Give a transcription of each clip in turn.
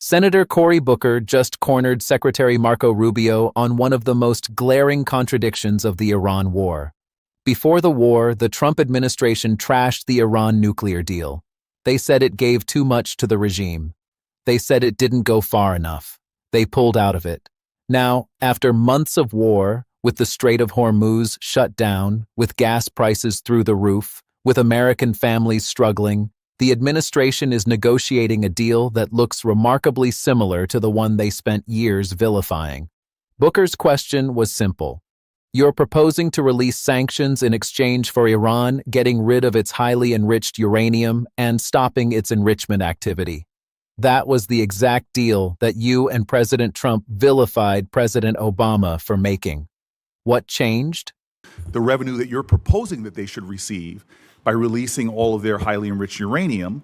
Senator Cory Booker just cornered Secretary Marco Rubio on one of the most glaring contradictions of the Iran war. Before the war, the Trump administration trashed the Iran nuclear deal. They said it gave too much to the regime. They said it didn't go far enough. They pulled out of it. Now, after months of war, with the Strait of Hormuz shut down, with gas prices through the roof, with American families struggling, the administration is negotiating a deal that looks remarkably similar to the one they spent years vilifying. Booker's question was simple. You're proposing to release sanctions in exchange for Iran getting rid of its highly enriched uranium and stopping its enrichment activity. That was the exact deal that you and President Trump vilified President Obama for making. What changed? The revenue that you're proposing that they should receive by releasing all of their highly enriched uranium,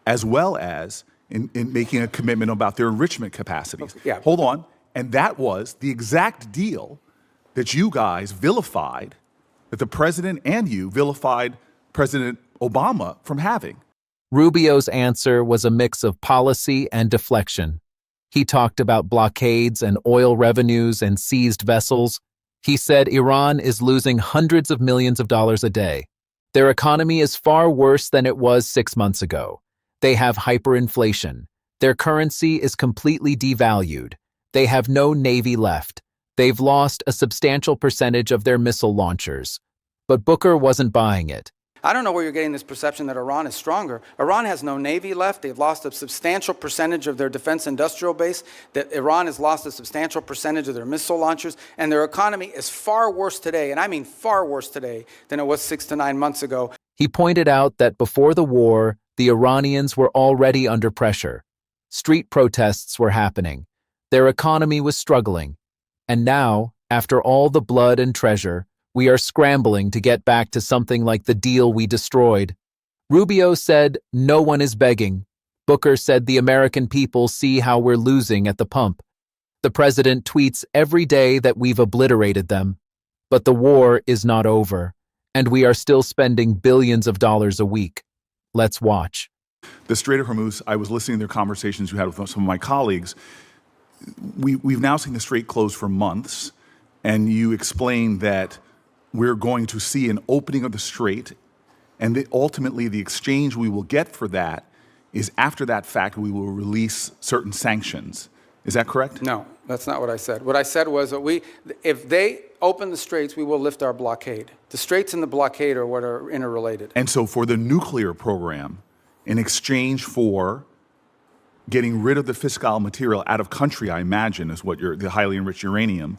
as well as in making a commitment about their enrichment capacities. Yeah. Hold on. And that was the exact deal that you guys vilified, that the president and you vilified President Obama from having. Rubio's answer was a mix of policy and deflection. He talked about blockades and oil revenues and seized vessels. He said Iran is losing hundreds of millions of dollars a day. Their economy is far worse than it was 6 months ago. They have hyperinflation. Their currency is completely devalued. They have no navy left. They've lost a substantial percentage of their missile launchers. But Booker wasn't buying it. I don't know where you're getting this perception that Iran is stronger. Iran has no navy left. They've lost a substantial percentage of their defense industrial base. That Iran has lost a substantial percentage of their missile launchers. And their economy is far worse today, and I mean far worse today, than it was 6 to 9 months ago. He pointed out that before the war, the Iranians were already under pressure. Street protests were happening. Their economy was struggling. And now, after all the blood and treasure, we are scrambling to get back to something like the deal we destroyed. Rubio said, no one is begging. Booker said the American people see how we're losing at the pump. The president tweets every day that we've obliterated them. But the war is not over, and we are still spending billions of dollars a week. Let's watch. The Strait of Hormuz, I was listening to their conversations you had with some of my colleagues. We've now seen the Strait closed for months, and you explained that we're going to see an opening of the Strait, and ultimately the exchange we will get for that is after that fact we will release certain sanctions. Is that correct? No, that's not what I said. What I said was that if they open the Straits, we will lift our blockade. The Straits and the blockade are what are interrelated. And so for the nuclear program, in exchange for getting rid of the fissile material out of country, I imagine, is what the highly enriched uranium,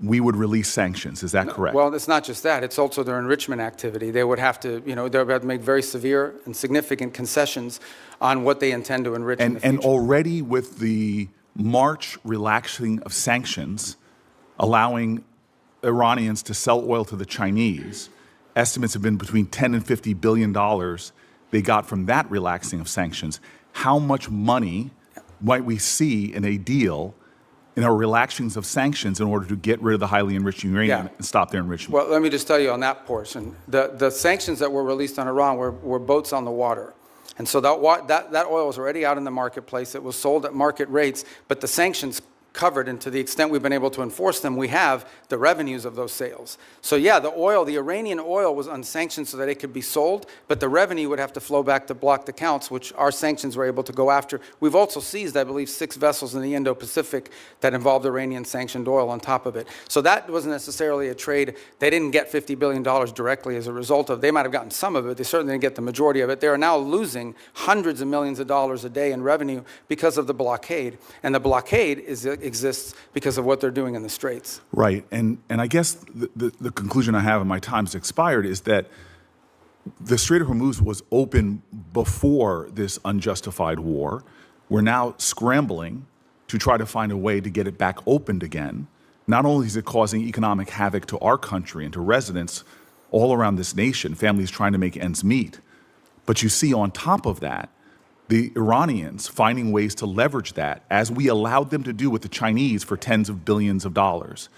we would release sanctions. Is that correct? Well, it's not just that. It's also their enrichment activity. They would have to, they would have to make very severe and significant concessions on what they intend to enrich in the future. And already with the March relaxing of sanctions, allowing Iranians to sell oil to the Chinese, estimates have been between $10 and $50 billion they got from that relaxing of sanctions. How much money might we see in a deal in our relaxings of sanctions in order to get rid of the highly enriched uranium and stop their enrichment? Well, let me just tell you on that portion. The sanctions that were released on Iran were boats on the water. And so that oil was already out in the marketplace. It was sold at market rates, but the sanctions covered, and to the extent we've been able to enforce them, we have the revenues of those sales. So yeah, the Iranian oil was unsanctioned so that it could be sold, but the revenue would have to flow back to blocked accounts, which our sanctions were able to go after. We've also seized, I believe, 6 vessels in the Indo-Pacific that involved Iranian sanctioned oil on top of it. So that wasn't necessarily a trade. They didn't get $50 billion directly as a result of. They might have gotten some of it. They certainly didn't get the majority of it. They are now losing hundreds of millions of dollars a day in revenue because of the blockade. And the blockade exists because of what they're doing in the Straits. Right. And I guess the conclusion I have, and my time's expired, is that the Strait of Hormuz was open before this unjustified war. We're now scrambling to try to find a way to get it back opened again. Not only is it causing economic havoc to our country and to residents all around this nation, families trying to make ends meet, but you see on top of that, the Iranians finding ways to leverage that, as we allowed them to do with the Chinese for tens of billions of dollars.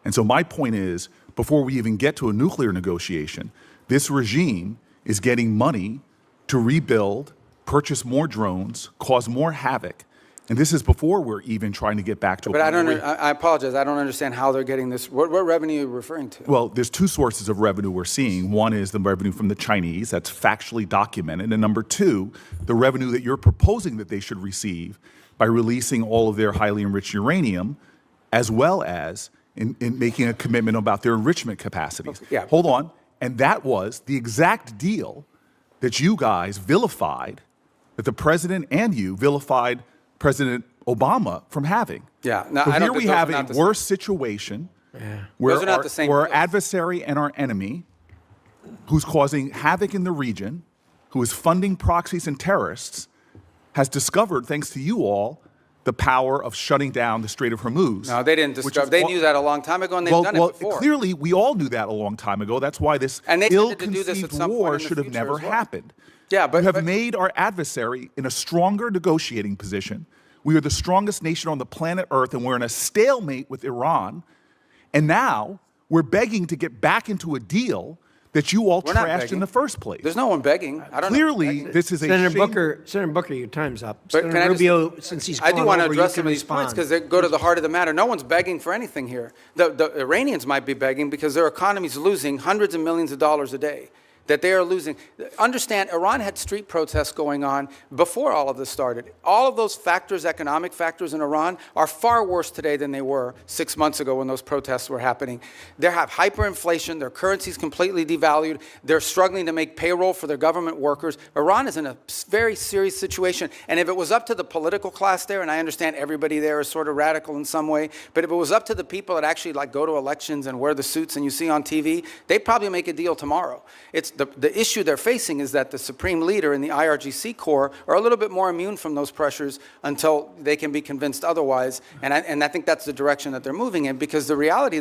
And so my point is, before we even get to a nuclear negotiation, this regime is getting money to rebuild, purchase more drones, cause more havoc. And this is before we're even trying to get back to. But I apologize. I don't understand how they're getting this. What revenue are you referring to? Well, there's two sources of revenue we're seeing. One is the revenue from the Chinese, that's factually documented. And number two, the revenue that you're proposing that they should receive by releasing all of their highly enriched uranium, as well as in making a commitment about their enrichment capacities. Okay, yeah. Hold on. And that was the exact deal that you guys vilified, that the president and you vilified President Obama from having. Yeah. No, so I don't here we have a worse situation where our adversary and our enemy, who's causing havoc in the region, who is funding proxies and terrorists, has discovered, thanks to you all, the power of shutting down the Strait of Hormuz. No, they didn't discover. They knew that a long time ago, and they've done it before. Clearly, we all knew that a long time ago. That's why this ill-conceived war should have never happened. Yeah, but you have made our adversary in a stronger negotiating position. We are the strongest nation on the planet Earth, and we're in a stalemate with Iran. And now we're begging to get back into a deal that you all trashed in the first place. There's no one begging. I don't Clearly, know. this is a Senator Booker, your time's up. But Senator Rubio, since he's I do want to over, address some of these points because they go to the heart of the matter. No one's begging for anything here. The Iranians might be begging because their economy's losing hundreds of millions of dollars a day. That they are losing. Understand, Iran had street protests going on before all of this started. All of those factors, economic factors in Iran, are far worse today than they were 6 months ago when those protests were happening. They have hyperinflation. Their currency's completely devalued. They're struggling to make payroll for their government workers. Iran is in a very serious situation. And if it was up to the political class there, and I understand everybody there is sort of radical in some way, but if it was up to the people that actually go to elections and wear the suits and you see on TV, they'd probably make a deal tomorrow. It's the issue they're facing is that the supreme leader and the IRGC Corps are a little bit more immune from those pressures until they can be convinced otherwise. And I think that's the direction that they're moving in, because the reality,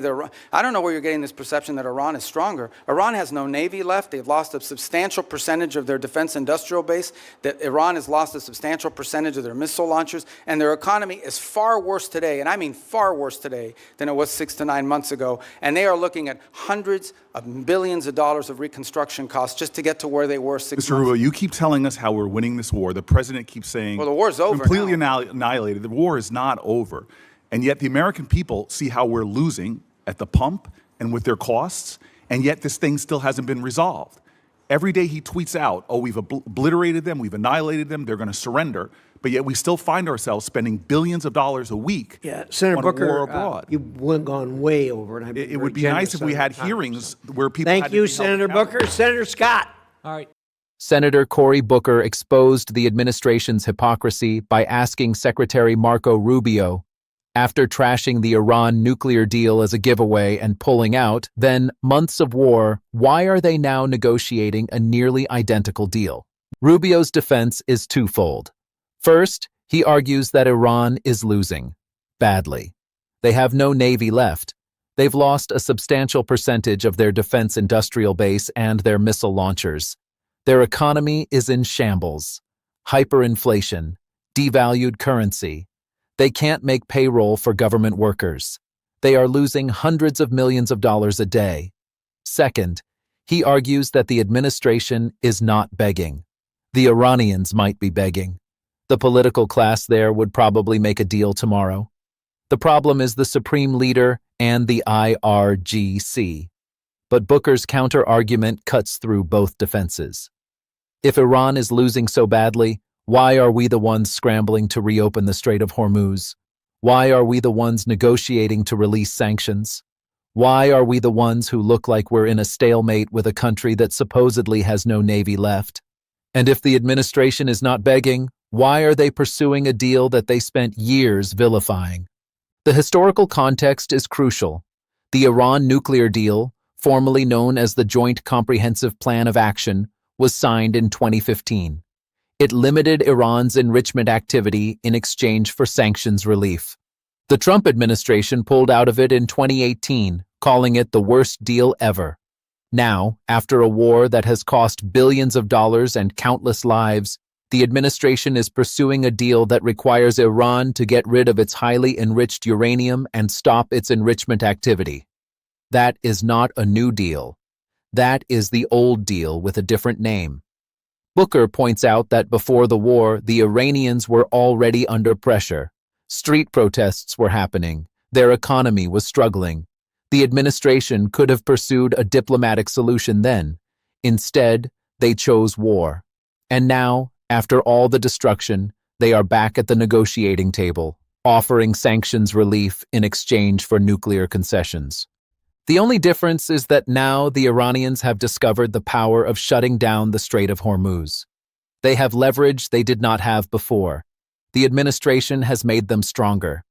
I don't know where you're getting this perception that Iran is stronger. Iran has no navy left. They've lost a substantial percentage of their defense industrial base. That Iran has lost a substantial percentage of their missile launchers. And their economy is far worse today, and I mean far worse today, than it was 6 to 9 months ago. And they are looking at hundreds of billions of dollars of reconstruction costs just to get to where they were 6 months ago. Mr. Rubio, you keep telling us how we're winning this war. The president keeps saying, well, the war's over completely now. Annihilated. The war is not over. And yet the American people see how we're losing at the pump and with their costs, and yet this thing still hasn't been resolved. Every day he tweets out, oh, we've obliterated them, we've annihilated them, they're going to surrender. But yet we still find ourselves spending billions of dollars a week Senator on Booker, war abroad. You've gone way over. And It would be nice if we had hearings where people Thank had to you, be held Senator accountable. Booker. Senator Scott. All right. Senator Cory Booker exposed the administration's hypocrisy by asking Secretary Marco Rubio, after trashing the Iran nuclear deal as a giveaway and pulling out, then months of war, why are they now negotiating a nearly identical deal? Rubio's defense is twofold. First, he argues that Iran is losing badly. They have no navy left. They've lost a substantial percentage of their defense industrial base and their missile launchers. Their economy is in shambles. Hyperinflation, devalued currency. They can't make payroll for government workers. They are losing hundreds of millions of dollars a day. Second, he argues that the administration is not begging. The Iranians might be begging. The political class there would probably make a deal tomorrow. The problem is the supreme leader and the IRGC. But Booker's counter-argument cuts through both defenses. If Iran is losing so badly, why are we the ones scrambling to reopen the Strait of Hormuz? Why are we the ones negotiating to release sanctions? Why are we the ones who look like we're in a stalemate with a country that supposedly has no navy left? And if the administration is not begging, why are they pursuing a deal that they spent years vilifying? The historical context is crucial. The Iran nuclear deal, formerly known as the Joint Comprehensive Plan of Action, was signed in 2015. It limited Iran's enrichment activity in exchange for sanctions relief. The Trump administration pulled out of it in 2018, calling it the worst deal ever. Now, after a war that has cost billions of dollars and countless lives, the administration is pursuing a deal that requires Iran to get rid of its highly enriched uranium and stop its enrichment activity. That is not a new deal. That is the old deal with a different name. Booker points out that before the war, the Iranians were already under pressure. Street protests were happening. Their economy was struggling. The administration could have pursued a diplomatic solution then. Instead, they chose war. And now, after all the destruction, they are back at the negotiating table, offering sanctions relief in exchange for nuclear concessions. The only difference is that now the Iranians have discovered the power of shutting down the Strait of Hormuz. They have leverage they did not have before. The administration has made them stronger.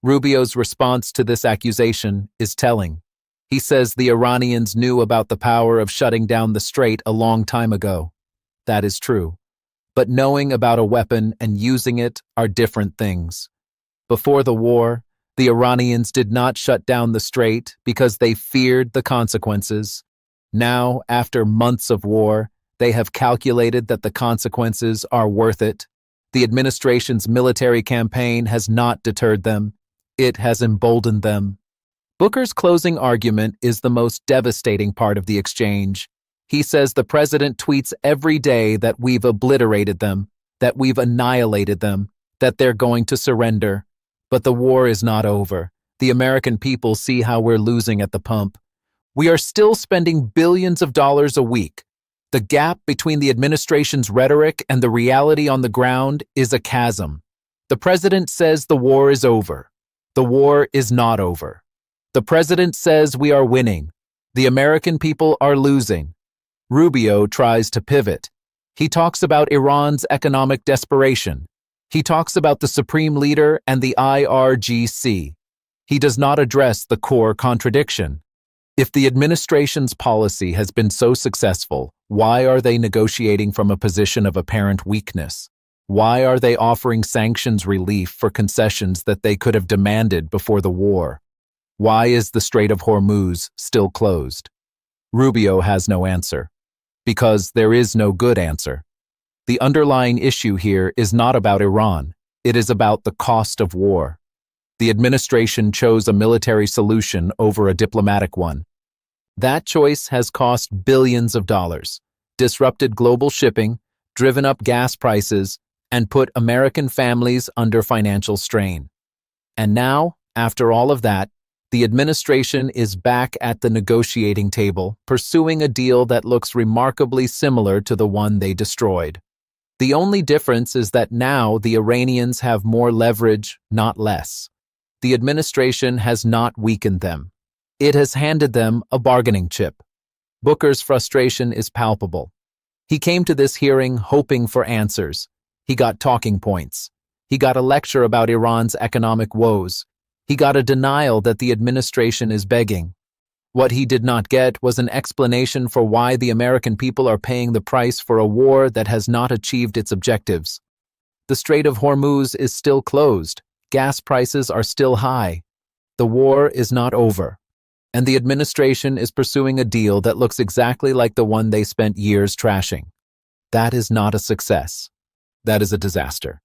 Rubio's response to this accusation is telling. He says the Iranians knew about the power of shutting down the strait a long time ago. That is true. But knowing about a weapon and using it are different things. Before the war, the Iranians did not shut down the strait because they feared the consequences. Now, after months of war, they have calculated that the consequences are worth it. The administration's military campaign has not deterred them. It has emboldened them. Booker's closing argument is the most devastating part of the exchange. He says the president tweets every day that we've obliterated them, that we've annihilated them, that they're going to surrender. But the war is not over. The American people see how we're losing at the pump. We are still spending billions of dollars a week. The gap between the administration's rhetoric and the reality on the ground is a chasm. The president says the war is over. The war is not over. The president says we are winning. The American people are losing. Rubio tries to pivot. He talks about Iran's economic desperation. He talks about the supreme leader and the IRGC. He does not address the core contradiction. If the administration's policy has been so successful, why are they negotiating from a position of apparent weakness? Why are they offering sanctions relief for concessions that they could have demanded before the war? Why is the Strait of Hormuz still closed? Rubio has no answer. Because there is no good answer. The underlying issue here is not about Iran. It is about the cost of war. The administration chose a military solution over a diplomatic one. That choice has cost billions of dollars, disrupted global shipping, driven up gas prices, and put American families under financial strain. And now, after all of that, the administration is back at the negotiating table, pursuing a deal that looks remarkably similar to the one they destroyed. The only difference is that now the Iranians have more leverage, not less. The administration has not weakened them. It has handed them a bargaining chip. Booker's frustration is palpable. He came to this hearing hoping for answers. He got talking points. He got a lecture about Iran's economic woes. He got a denial that the administration is begging. What he did not get was an explanation for why the American people are paying the price for a war that has not achieved its objectives. The Strait of Hormuz is still closed. Gas prices are still high. The war is not over. And the administration is pursuing a deal that looks exactly like the one they spent years trashing. That is not a success. That is a disaster.